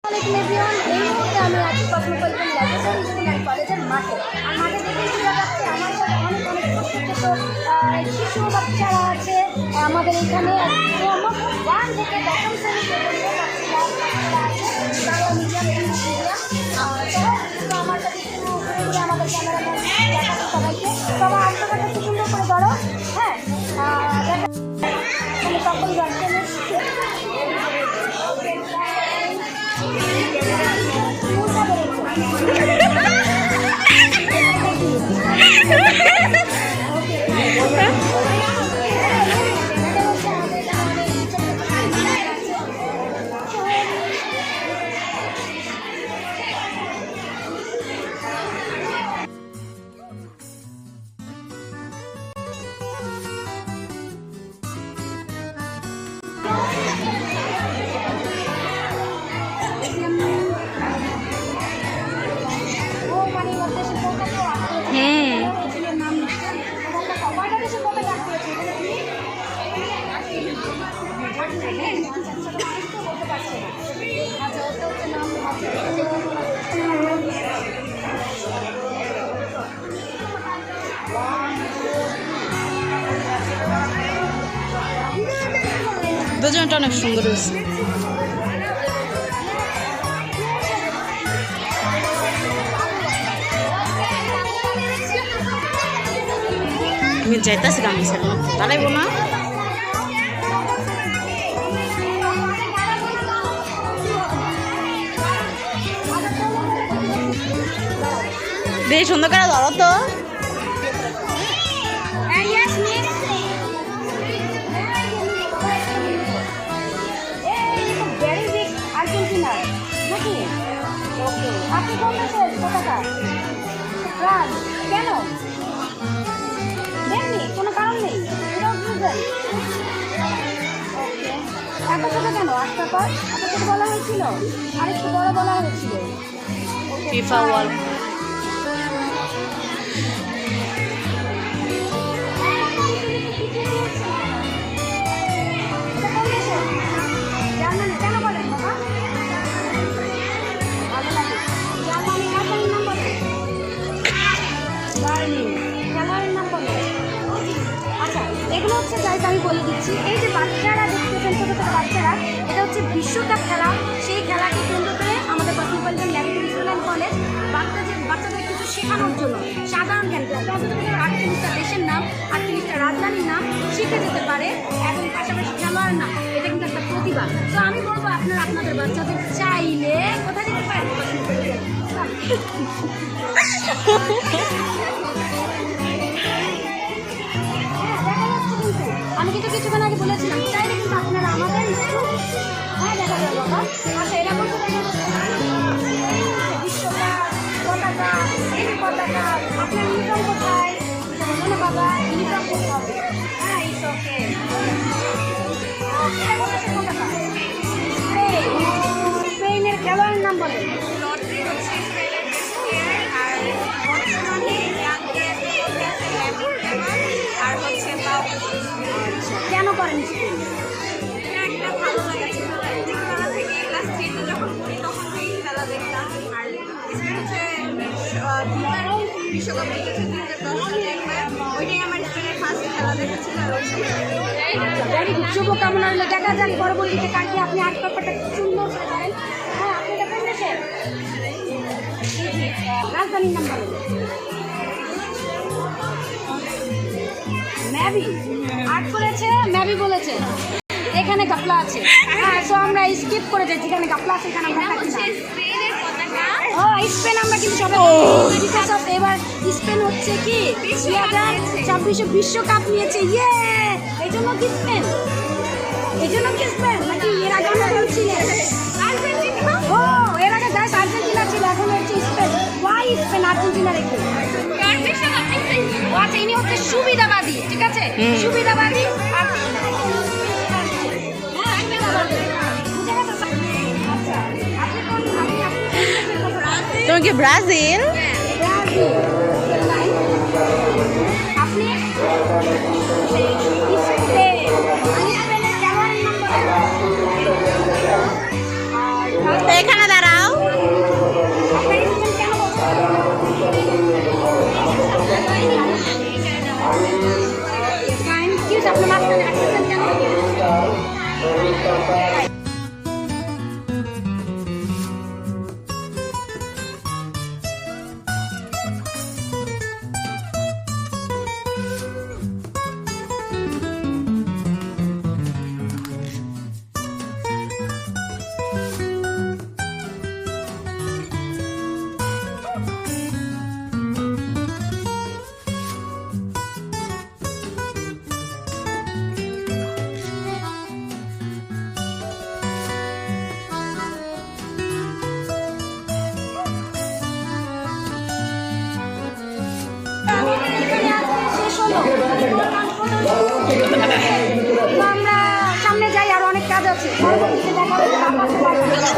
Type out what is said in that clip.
এই মুহূর্তে আমি আছি কসমোপলিটন ল্যাবরেটরি স্কুল অ্যান্ড কলেজের মাঠে। আর মাঠে দেখে বোঝা যাচ্ছে আমার সাথে অনেক অনেক ছোট ছোট শিশু বাচ্চারা আছে। আমাদের এখানে একদম 1 থেকে 10ম শ্রেণী পর্যন্ত বাচ্চারা আছে, বাংলা মিডিয়াম, ইংলিশ মিডিয়াম। তো আমার সাথে একটু ঘুরে আমাদের ক্যামেরাম্যান দেখাচ্ছে সবাইকে। সবাই আপনারা একটু সুন্দর করে ধরো। হ্যাঁ, দেখা সকল গার্জেন এসছে। দুজনটা অনেক সুন্দর হয়েছে। আমি যাইতাছি গান দাঁড়াইবো না। বেশ সুন্দর করে ধরো তো। আপনি কোন দেশের? কোথাকার? ফ্রান্স। কেন? এমনি কোনো কারণ নেই? এত ছোট কেন? আসার পর এত ছোট বলা হয়েছিল, আর একটু বড় বলা হয়েছিল। FIFA world Germany. কেন বলেন বাবা? ভালো লাগে। জার্মানি রাজধানীর নাম বলে? বার্লিন। খেলোয়াড়ের নাম বলে? আচ্ছা, এগুলো হচ্ছে গাইজ আমি বলে দিচ্ছি। এই যে বাচ্চারা দেখতেছেন, ছোটো ছোটো বাচ্চারা, এটা হচ্ছে বিশ্বকাপ খেলা। সেই খেলাকে কেন্দ্র করে আমাদের Cosmopolitan laboratory school and college বাচ্চাদের কিছু শেখানোর জন্য সাধারণ জ্ঞান 38টা দেশের নাম, 38টা রাজধানীর নাম শিখে যেতে পারে, এবং পাশাপাশি খেলোয়াড়ের নাম। এটা কিন্তু একটা প্রতিভা। তো আমি বলবো আপনারা আপনাদের বাচ্চাদের চাইলে কোথায় যেতে পারেন? আমি কিন্তু কিছুক্ষণ আগে বলেছিলাম, চাইলে কিন্তু আপনারা আমাদের হ্যাঁ দেখা যাবে বাবা। আচ্ছা, এরা বলতে বিশ্বকাপ, পতাকা, এই যে পতাকা, আপনার ইউনিফর্ম কোথায়? বলো না বাবা, ইউনিফর্ম করতে হবে। হ্যাঁ, ইটস ওকে। স্পেনের খেলোয়াড়ের নাম বলেন? কেন করেন স্পেন? একটা ভালো লাগা ছিল, ছোটবেলা থেকে ক্লাস 3 যখন পড়ি তখন এই খেলা দেখতাম। আর স্পেন হচ্ছে বিশ্বকাপে কিছু 2010 সালে ওইটাই আমার স্পেনের ফার্স্ট খেলা দেখা ছিল। শুভকামনা রইল। দেখা যাক পরবর্তীতে কাকে আপনি আট ব্যাপারটা সুন্দর করে করেন। হ্যাঁ, আপনি এটা কোন দেশের? রাজধানীর নাম বলেন? ম্যাবি। আর্ট বলেছে, ম্যাবি বলেছে। এখানে গাপলা আছে। হ্যাঁ, সো আমরা স্কিপ করে যাই। যেখানে গাপলা আছে এখানে আমরা থাকি না। স্পেনের পতাকা। ও স্পেন আমরা কিন্তু সবাই এবার স্পেন হচ্ছে কি 2026 বিশ্বকাপ নিয়েছে। ইয়ে, এই জন্য কি স্পেন? এই জন্য কি স্পেন নাকি এর আগে আমরা বলছিলেন আর্জেন্টিনা? ও এর আগে গাইস আর্জেন্টিনা ছিল, এখন হচ্ছে স্পেন। ওয়াই স্পেন আর্জেন্টিনা রেখে? আচ্ছা, ইনি হচ্ছে সুবিধাবাদী। ঠিক আছে, সুবিধাবাদী। তুমি কি ব্রাজিল? আপনি এখানে দাঁড়া। তো আমরা সামনে যাই, আর অনেক কাজ আছে। পরবর্তীতে দেখা হবে।